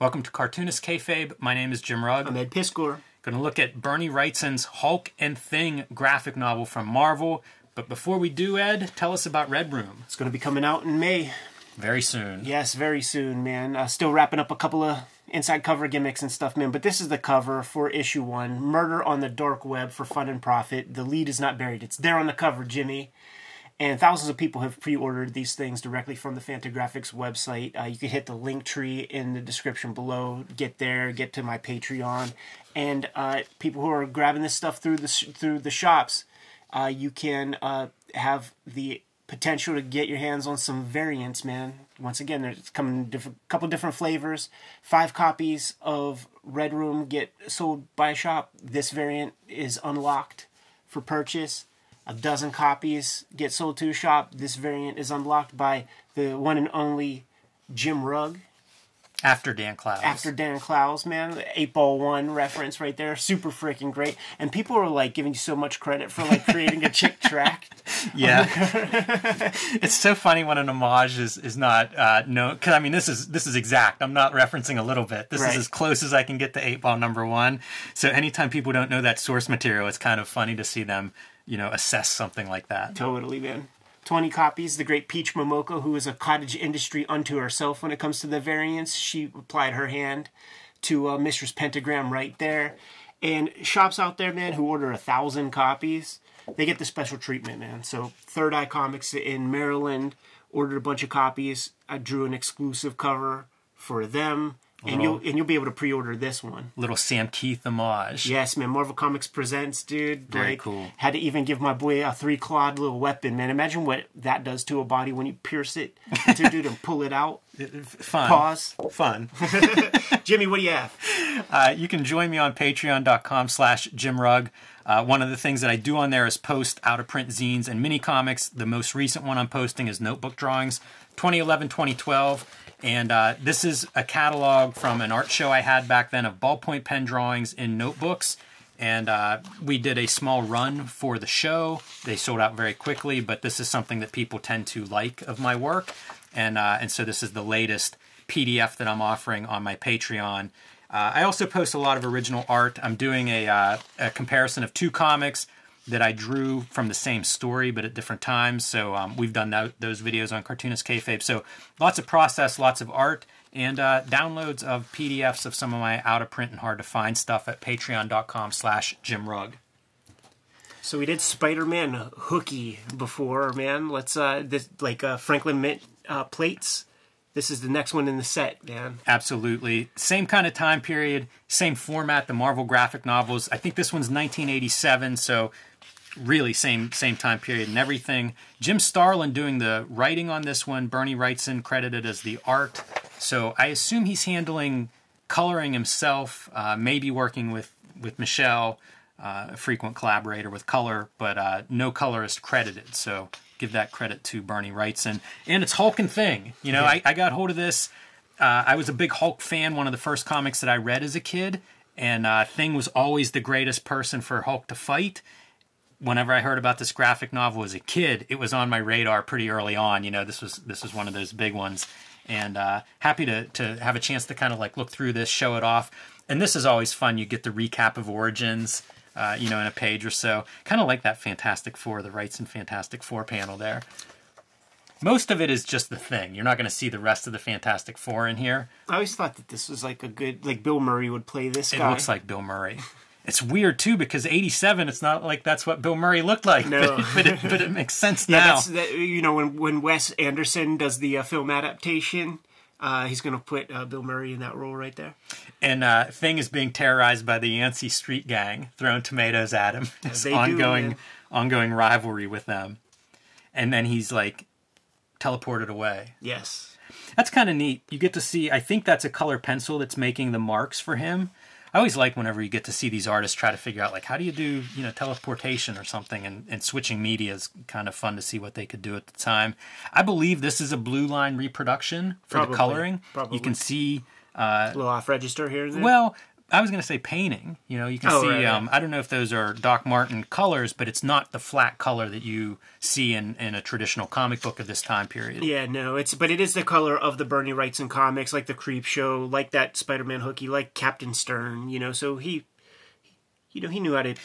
Welcome to Cartoonist Kayfabe. My name is Jim Rugg. I'm Ed Piskor. Going to look at Bernie Wrightson's Hulk and Thing graphic novel from Marvel. But before we do, Ed, tell us about Red Room. It's going to be coming out in May. Very soon. Yes, very soon, man. Still wrapping up a couple of inside cover gimmicks and stuff, man. But this is the cover for issue 1. Murder on the Dark Web for Fun and Profit. The lead is not buried. It's there on the cover, Jimmy. And thousands of people have pre-ordered these things directly from the Fantagraphics website. You can hit the link tree in the description below. Get there, get to my Patreon. And people who are grabbing this stuff through the shops, you can have the potential to get your hands on some variants, man. Once again, there's coming in a couple different flavors. 5 copies of Red Room get sold by a shop. This variant is unlocked for purchase. 12 copies get sold to a shop. This variant is unlocked by the one and only Jim Rugg. After Dan Clowes. After Dan Clowes, man. The 8-Ball 1 reference right there. Super freaking great. And people are like giving you so much credit for like creating a chick track. Yeah. It's so funny when an homage is not known. Because I mean, this is exact. I'm not referencing a little bit. This is as close as I can get to 8-Ball #1. So anytime people don't know that source material, it's kind of funny to see them, you know, assess something like that. Totally, man. 20 copies. The great Peach Momoko, who is a cottage industry unto herself when it comes to the variants. She applied her hand to Mistress Pentagram right there. And shops out there, man, who order 1,000 copies, they get the special treatment, man. So Third Eye Comics in Maryland ordered a bunch of copies. I drew an exclusive cover for them. And you'll be able to pre-order this one. Little Sam Keith homage. Yes, man. Marvel Comics presents, dude. Very cool. Had to even give my boy a 3-clawed little weapon, man. Imagine what that does to a body when you pierce it, dude, and pull it out. Fun. Pause. Fun. Jimmy, what do you have? You can join me on patreon.com/JimRugg. One of the things that I do on there is post out-of-print zines and mini comics. The most recent one I'm posting is Notebook Drawings, 2011-2012. And this is a catalog from an art show I had back then of ballpoint pen drawings in notebooks. And we did a small run for the show. They sold out very quickly, but this is something that people tend to like of my work. And so this is the latest PDF that I'm offering on my Patreon. I also post a lot of original art. I'm doing a comparison of 2 comics that I drew from the same story, but at different times. So we've done those videos on Cartoonist Kayfabe. So lots of process, lots of art, and downloads of PDFs of some of my out-of-print and hard-to-find stuff at patreon.com/JimRugg. So we did Spider-Man Hooky before, man. Let's, Franklin Mint plates. This is the next one in the set, man. Absolutely. Same kind of time period, same format, the Marvel graphic novels. I think this one's 1987, so really same time period and everything. Jim Starlin doing the writing on this one. Bernie Wrightson credited as the art. So I assume he's handling coloring himself, maybe working with Michelle, a frequent collaborator with color, but no colorist credited. So give that credit to Bernie Wrightson. And it's Hulk and Thing. You know, I got hold of this. I was a big Hulk fan, one of the first comics that I read as a kid. And Thing was always the greatest person for Hulk to fight. Whenever I heard about this graphic novel as a kid, it was on my radar pretty early on. You know, this was one of those big ones. And happy to have a chance to kind of like look through this, show it off. And this is always fun. You get the recap of Origins, you know, in a page or so. Kind of like that Fantastic Four, the Wrightson Fantastic Four panel there. Most of it is just the Thing. You're not going to see the rest of the Fantastic Four in here. I always thought that this was like a good, like Bill Murray would play this guy. It looks like Bill Murray. It's weird, too, because 87, it's not like that's what Bill Murray looked like. No. But it makes sense now. You know, when Wes Anderson does the film adaptation, he's going to put Bill Murray in that role right there. And Thing is being terrorized by the Yancey Street Gang, throwing tomatoes at him. This ongoing rivalry with them. And then he's, like, teleported away. Yes. That's kind of neat. You get to see, I think that's a color pencil that's making the marks for him. I always like whenever you get to see these artists try to figure out, like, how do you do, you know, teleportation or something, and switching media is kind of fun to see what they could do at the time. I believe this is a Blue Line reproduction for the coloring. Probably. You can see... a little off-register here and there? Well, I was going to say painting. You know, you can Oh, see, right. I don't know if those are Doc Martin colors, but it's not the flat color that you see in a traditional comic book of this time period. Yeah, no, but it is the color of the Bernie Wrightson comics, like the Creep Show, like that Spider-Man Hookie, like Captain Stern, you know, so he knew how to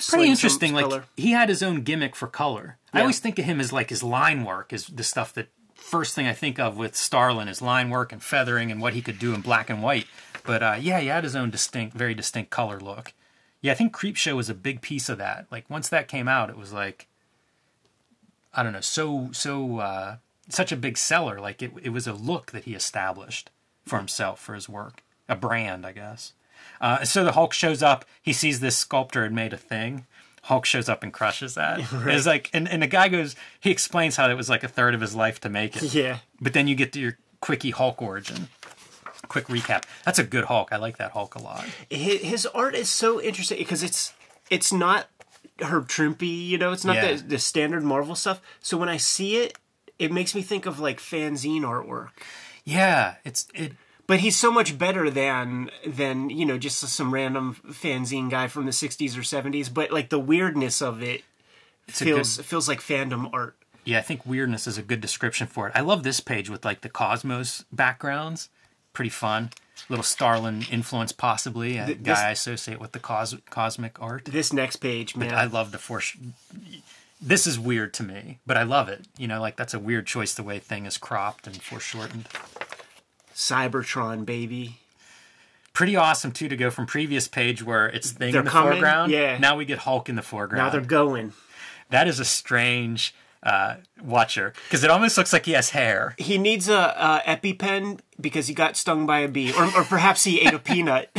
Pretty interesting. some Like, color. he had his own gimmick for color. I Yeah. always think of him as like his line work is the stuff that first thing I think of with Starlin is line work and feathering and what he could do in black and white. But yeah, he had his own very distinct color look. Yeah, I think Creepshow was a big piece of that. Like, once that came out, it was like, I don't know, such a big seller. Like, it was a look that he established for himself, for his work. A brand, I guess. So the Hulk shows up. He sees this sculptor had made a thing. Hulk shows up and crushes that. Right. It's like, and the guy goes, he explains how it was like a third of his life to make it. Yeah. But then you get to your quickie Hulk origin. Quick recap. That's a good Hulk. I like that Hulk a lot. His art is so interesting because it's not Herb Trimpe, you know, it's not Yeah. the standard Marvel stuff. So when I see it, it makes me think of like fanzine artwork. Yeah, But he's so much better than you know, just some random fanzine guy from the 60s or 70s. But like the weirdness of it feels like fandom art. yeah, I think weirdness is a good description for it. I love this page with like the Cosmos backgrounds. Pretty fun. Little Starlin influence, possibly. A guy I associate with the cosmic art. This next page, man. But I love the This is weird to me, but I love it. You know, like, that's a weird choice, the way thing is cropped and foreshortened. Cybertron, baby. Pretty awesome, too, to go from previous page where it's Thing They're in the coming, foreground. yeah. Now we get Hulk in the foreground. Now they're going. That is a strange watcher, because it almost looks like he has hair. He needs a EpiPen because he got stung by a bee. Or perhaps he ate a peanut.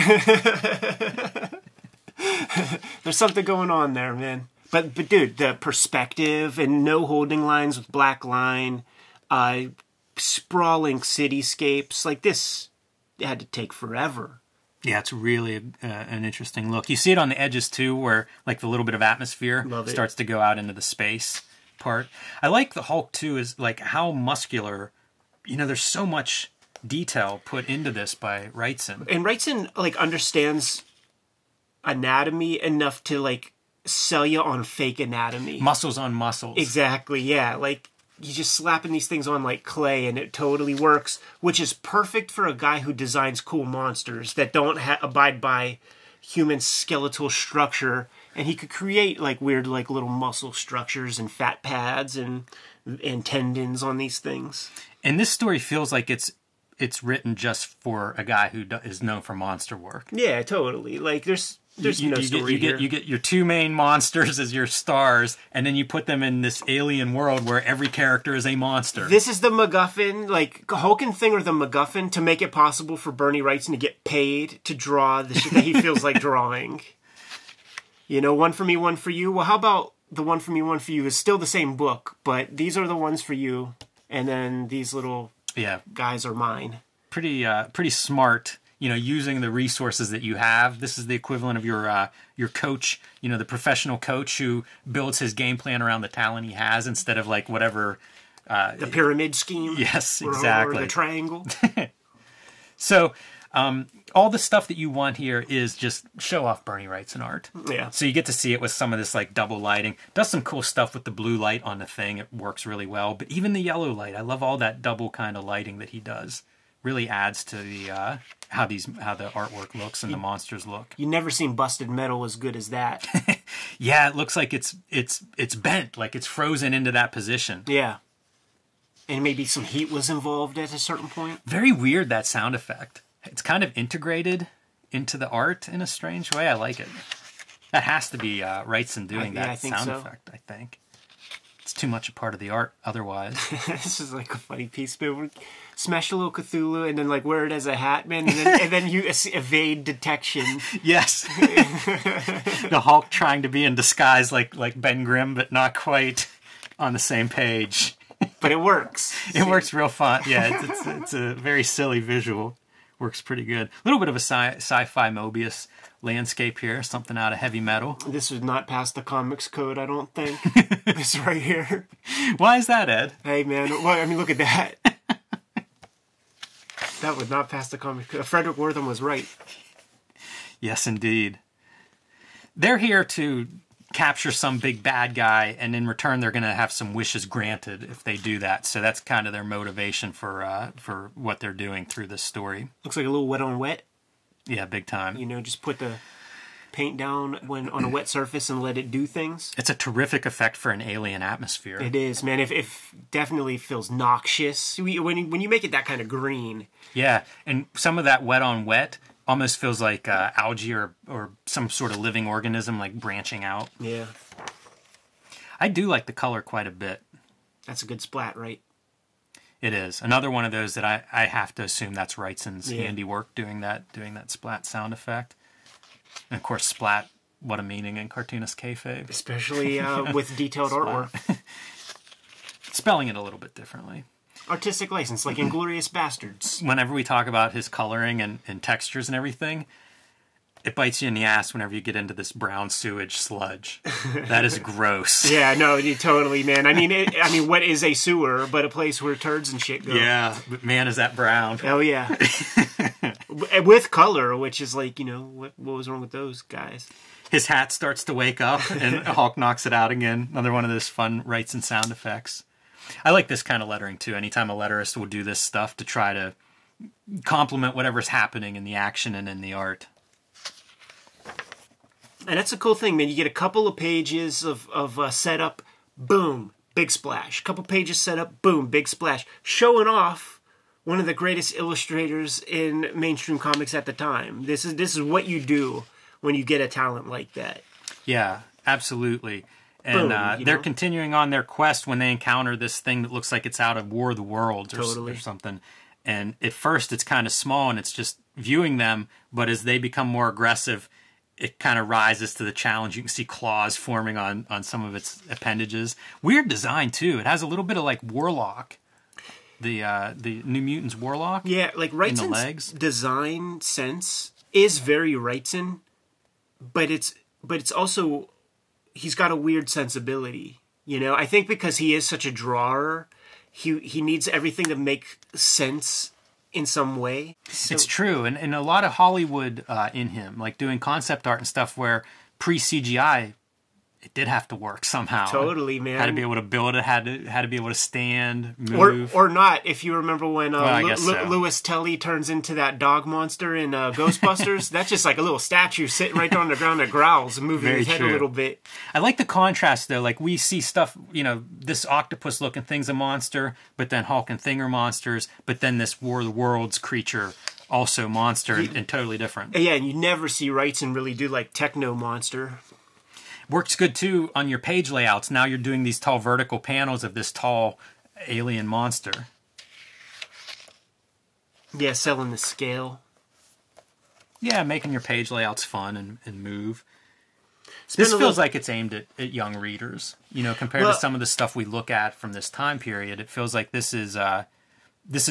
There's something going on there, man. But dude, the perspective and no holding lines with black line, sprawling cityscapes, like this had to take forever. Yeah, it's really an interesting look. You see it on the edges, too, where like the little bit of atmosphere starts to go out into the space part. I like the Hulk, too, is like how muscular, you know, there's so much detail put into this by Wrightson. And Wrightson, like, understands anatomy enough to, like, sell you on fake anatomy. Muscles on muscles. Exactly, yeah. Like, you're just slapping these things on like clay and it totally works, which is perfect for a guy who designs cool monsters that don't abide by human skeletal structure. And he could create like weird like little muscle structures and fat pads and tendons on these things. And this story feels like it's written just for a guy who is known for monster work. Yeah, totally. Like there's no story here. You get your two main monsters as your stars, and then you put them in this alien world where every character is a monster. This is the MacGuffin, like, Hulk and Thing are the MacGuffin to make it possible for Bernie Wrightson to get paid to draw the shit that he feels like drawing. You know, one for me, one for you. Well, how about the one for me, one for you is still the same book, but these are the ones for you, and then these little guys are mine. Pretty smart. You know, using the resources that you have. This is the equivalent of your coach, you know, the professional coach who builds his game plan around the talent he has instead of like whatever. The pyramid scheme. Yes, exactly. Or the triangle. So, all the stuff that you want here is just show off Bernie Wrightson art. Yeah. So you get to see it with some of this like double lighting. Does some cool stuff with the blue light on the thing. It works really well. But even the yellow light, I love all that double kind of lighting that he does. Really adds to the how the artwork looks and the monsters look. You never seen busted metal as good as that. Yeah, it looks like it's bent, like it's frozen into that position. Yeah. And maybe some heat was involved at a certain point. Very weird, that sound effect. It's kind of integrated into the art in a strange way. I like it. That has to be Wrightson doing that sound effect, I think. It's too much a part of the art otherwise. This is like a funny piece, but smash a little Cthulhu and then like wear it as a hat, man, and then you evade detection. Yes. The Hulk trying to be in disguise like Ben Grimm, but not quite on the same page. But it works. It works real fun. Yeah, it's a very silly visual. Works pretty good. A little bit of a sci-fi Mobius landscape here. Something out of Heavy Metal. This would not pass the comics code, I don't think. This right here. Why is that, Ed? Hey, man. Well, I mean, look at that. That would not pass the comics code. Frederick Wortham was right. Yes, indeed. They're here to capture some big bad guy, and in return they're going to have some wishes granted if they do that. So that's kind of their motivation for what they're doing through this story. Looks like a little wet on wet. Yeah, big time. You know, just put the paint down when on a wet surface and let it do things. It's a terrific effect for an alien atmosphere. It is, man. If definitely feels noxious when you make it that kind of green. Yeah, and some of that wet on wet almost feels like algae or some sort of living organism like branching out. Yeah. I do like the color quite a bit. That's a good splat, right? It is. Another one of those that I have to assume that's Wrightson's handiwork doing that splat sound effect. And of course, splat, what a meaning in cartoonist kayfabe. Especially with detailed artwork. Spelling it a little bit differently. Artistic license, like Inglourious Bastards. Whenever we talk about his coloring and textures and everything, it bites you in the ass whenever you get into this brown sewage sludge. That is gross. Yeah, no, totally, man. I mean, what is a sewer but a place where turds and shit go? Yeah, but man, is that brown. Oh, yeah. With color, which is like, you know, what was wrong with those guys? His hat starts to wake up, and Hulk knocks it out again. Another one of those fun Wrightson sound effects. I like this kind of lettering, too. Anytime a letterist will do this stuff to try to complement whatever's happening in the action and in the art. And that's a cool thing, man. You get a couple of pages of setup, boom, big splash. Couple pages setup, boom, big splash. Showing off one of the greatest illustrators in mainstream comics at the time. This is what you do when you get a talent like that. Yeah, absolutely. And Boom, they're continuing on their quest when they encounter this thing that looks like it's out of War of the Worlds or something. And at first it's kind of small and it's just viewing them, but as they become more aggressive, it kind of rises to the challenge. You can see claws forming on some of its appendages. Weird design, too. It has a little bit of like Warlock, the New Mutants Warlock. Yeah, like Wrightson's design sense is very Wrightson, but it's also... he's got a weird sensibility, you know? I think because he is such a drawer, he needs everything to make sense in some way. So, it's true, and a lot of Hollywood in him, like doing concept art and stuff where pre-CGI, it did have to work somehow. Totally, man. Had to be able to build it, had to be able to stand, move. Or not, if you remember when so. Louis Tully turns into that dog monster in Ghostbusters. That's just like a little statue sitting right there on the ground that growls and moving his head a little bit. I like the contrast, though. Like, we see stuff, you know, this octopus-looking thing's a monster, but then Hulk and Thing are monsters, but then this War of the Worlds creature, also monster, and totally different. Yeah, and you never see Wrightson really do, like, Techno Monster. Works good, too, on your page layouts. Now you're doing these tall vertical panels of this tall alien monster. Yeah, selling the scale. Yeah, making your page layouts fun and move. This feels like it's aimed at young readers. You know, compared to some of the stuff we look at from this time period, it feels like this is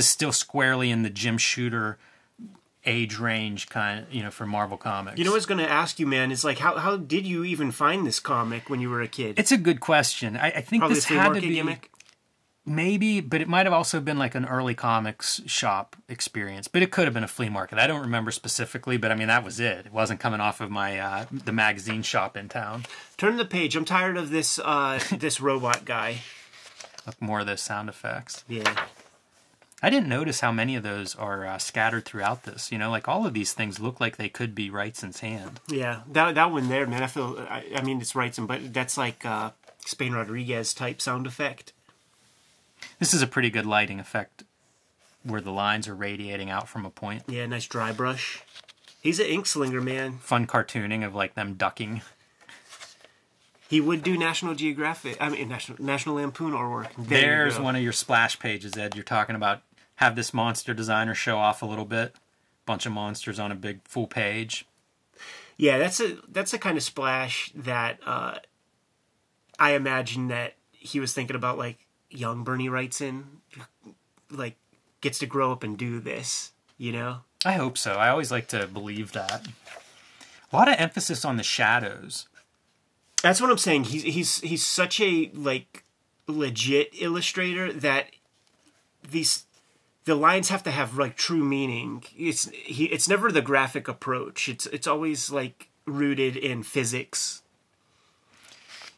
still squarely in the Jim Shooter age range kind, you know, for Marvel Comics. You know what I was going to ask you, man, is like, how did you even find this comic when you were a kid? It's a good question. I think Probably this a flea had market to be gimmick? Maybe, but it might have also been like an early comics shop experience. But it could have been a flea market. I don't remember specifically, but I mean, that was it. It wasn't coming off of my the magazine shop in town. Turn the page. I'm tired of this this robot guy. Look, more of those sound effects. Yeah. I didn't notice how many of those are scattered throughout this. You know, like all of these things look like they could be Wrightson's hand. Yeah, that one there, man. I mean, it's Wrightson, but that's like Spain Rodriguez type sound effect. This is a pretty good lighting effect where the lines are radiating out from a point. Yeah, nice dry brush. He's an ink slinger, man. Fun cartooning of like them ducking. He would do National Geographic, National Lampoon artwork. There's one of your splash pages, Ed. You're talking about have this monster designer show off a little bit. Bunch of monsters on a big full page. Yeah, that's a kind of splash that I imagine that he was thinking about, like, young Bernie Wrightson, like, gets to grow up and do this, you know? I hope so. I always like to believe that. A lot of emphasis on the shadows. That's what I'm saying. He's such a, like, legit illustrator that these the lines have to have like true meaning. It's never the graphic approach. It's always like rooted in physics.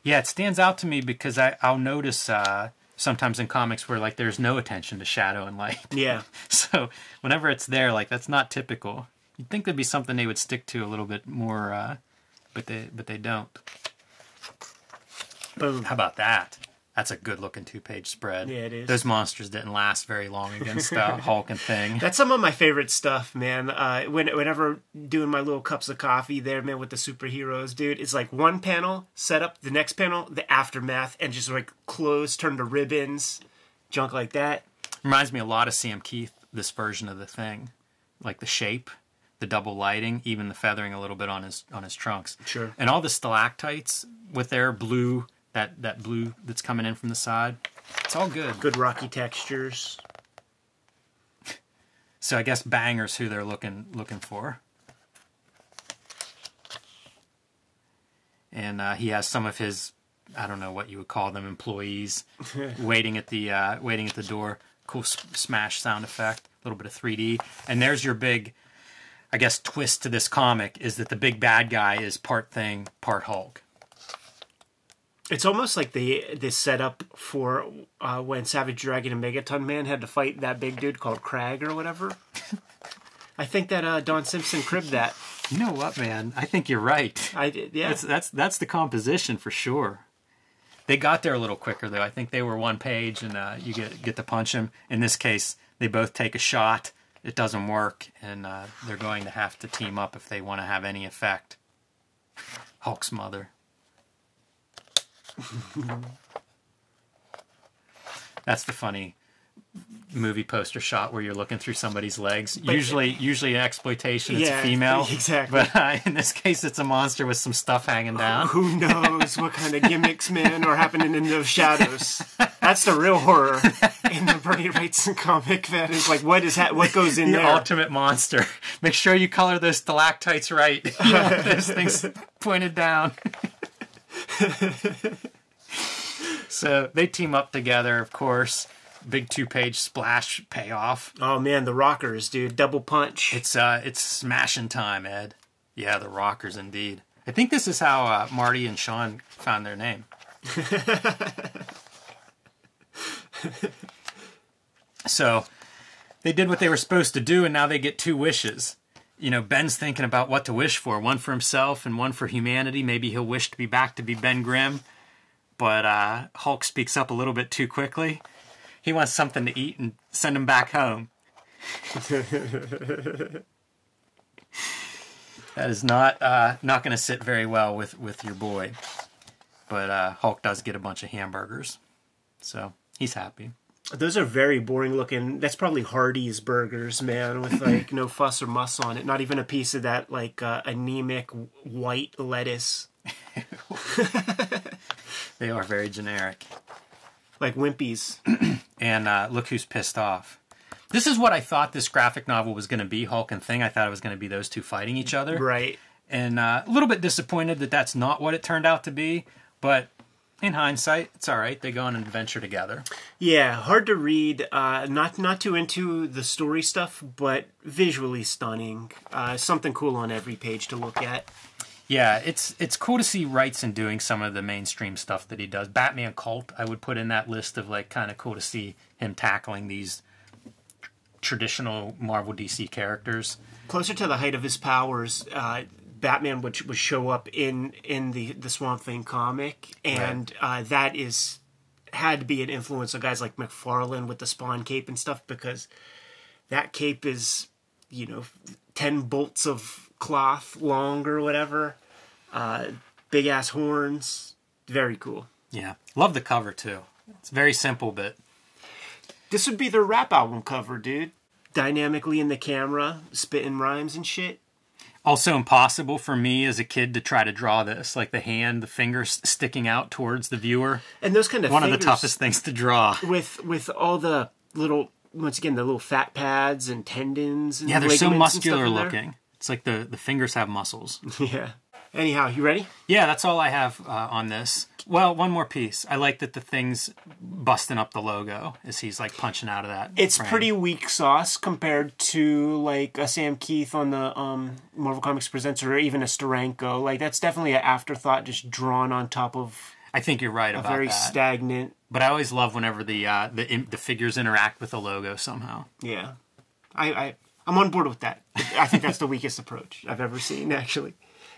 Yeah, it stands out to me because I'll notice sometimes in comics where like there's no attention to shadow and light. Yeah. So whenever it's there, like that's not typical. You'd think there'd be something they would stick to a little bit more, but they don't. Boom. How about that? That's a good-looking 2-page spread. Yeah, it is. Those monsters didn't last very long against Hulk and Thing. That's some of my favorite stuff, man. Whenever doing my little cups of coffee there, man, with the superheroes, dude, it's like one panel, set up, the next panel, the aftermath, and just like clothes turn to ribbons, junk like that. Reminds me a lot of Sam Keith, this version of the Thing. Like the shape, the double lighting, even the feathering a little bit on his trunks. Sure. And all the stalactites with their blue... That blue that's coming in from the side. It's all good. Good rocky textures. So I guess Banger's who they're looking for. And he has some of his, I don't know what you would call them, employees waiting at the door. Cool smash sound effect. A little bit of 3D. And there's your big, I guess, twist to this comic is that the big bad guy is part Thing, part Hulk. It's almost like the setup for when Savage Dragon and Megaton Man had to fight that big dude called Krag or whatever. I think that Don Simpson cribbed that. You know what, man? I think you're right. I did, yeah. That's the composition for sure. They got there a little quicker though. I think they were one page, and you get to punch him. In this case, they both take a shot. It doesn't work, and they're going to have to team up if they want to have any effect. Hulk's mother. That's the funny movie poster shot where you're looking through somebody's legs. But usually exploitation, it's a female. Exactly. But in this case, it's a monster with some stuff hanging down. Who knows what kind of gimmicks, man, are happening in those shadows? That's the real horror in the Bernie Wrightson comic. That is like, what goes in the there? Ultimate monster. Make sure you color those stalactites right. You want those things pointed down. So they team up together, of course. Big 2-page splash payoff. Oh man, the Rockers, dude, double punch. It's smashing time, Ed. Yeah, the Rockers indeed. I think this is how Marty and Sean found their name. So they did what they were supposed to do, and now they get 2 wishes. You know, Ben's thinking about what to wish for. One for himself and one for humanity. Maybe he'll wish to be back to be Ben Grimm. But Hulk speaks up a little bit too quickly. He wants something to eat and send him back home. That is not going to sit very well with your boy. But Hulk does get a bunch of hamburgers. So he's happy. Those are very boring looking. That's probably Hardee's burgers, man, with like no fuss or muss on it. Not even a piece of that like anemic white lettuce. They are very generic. Like Wimpy's. And look who's pissed off. This is what I thought this graphic novel was going to be, Hulk and Thing. I thought it was going to be those two fighting each other. Right. And a little bit disappointed that that's not what it turned out to be. But in hindsight, it's all right. They go on an adventure together. Yeah, hard to read. Not too into the story stuff, but visually stunning. Something cool on every page to look at. Yeah, it's cool to see Wrightson doing some of the mainstream stuff that he does. Batman Cult, I would put in that list of like kind of cool to see him tackling these traditional Marvel DC characters. Closer to the height of his powers, Batman would show up in the Swamp Thing comic, and right. That had to be an influence of guys like McFarlane with the Spawn cape and stuff, because that cape is 10 bolts of cloth long or whatever, big ass horns, very cool. Yeah, love the cover too. It's very simple, but this would be their rap album cover, dude. Dynamically in the camera, spitting rhymes and shit. Also impossible for me as a kid to try to draw this, like the hand, the fingers sticking out towards the viewer. And those kind of one of the toughest things to draw. With all the little, once again, the little fat pads and tendons. And yeah, they're so muscular looking. It's like the fingers have muscles. Yeah. Anyhow, you ready? Yeah, that's all I have on this. Well, one more piece. I like that the thing's busting up the logo as he's like punching out of that. It's frame. pretty weak sauce compared to like a Sam Keith on the Marvel Comics Presents or even a Steranko. Like that's definitely an afterthought, just drawn on top of. I think you're right about very that. Stagnant. But I always love whenever the figures interact with the logo somehow. Yeah, I'm on board with that. I think that's the weakest approach I've ever seen, actually.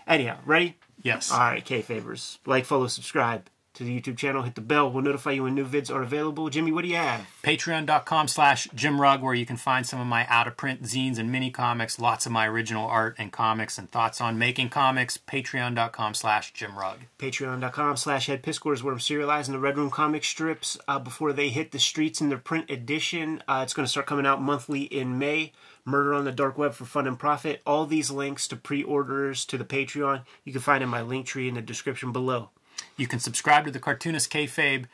Anyhow, ready? Yes. All right, Kayfabers. Like, follow, subscribe to the YouTube channel. Hit the bell. We'll notify you when new vids are available. Jimmy, what do you have? Patreon.com/JimRugg, where you can find some of my out-of-print zines and mini comics, lots of my original art and comics and thoughts on making comics. Patreon.com/JimRugg. Patreon.com/HeadPiscor is where I'm serializing the Red Room comic strips before they hit the streets in their print edition. It's going to start coming out monthly in May. Murder on the Dark Web for Fun and Profit. All these links to pre-orders to the Patreon, you can find in my link tree in the description below. You can subscribe to the Cartoonist Kayfabe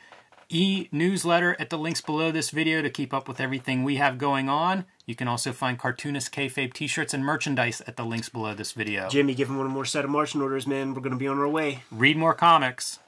e-newsletter at the links below this video to keep up with everything we have going on. You can also find Cartoonist Kayfabe t-shirts and merchandise at the links below this video. Jimmy, give him one more set of marching orders, man. We're going to be on our way. Read more comics.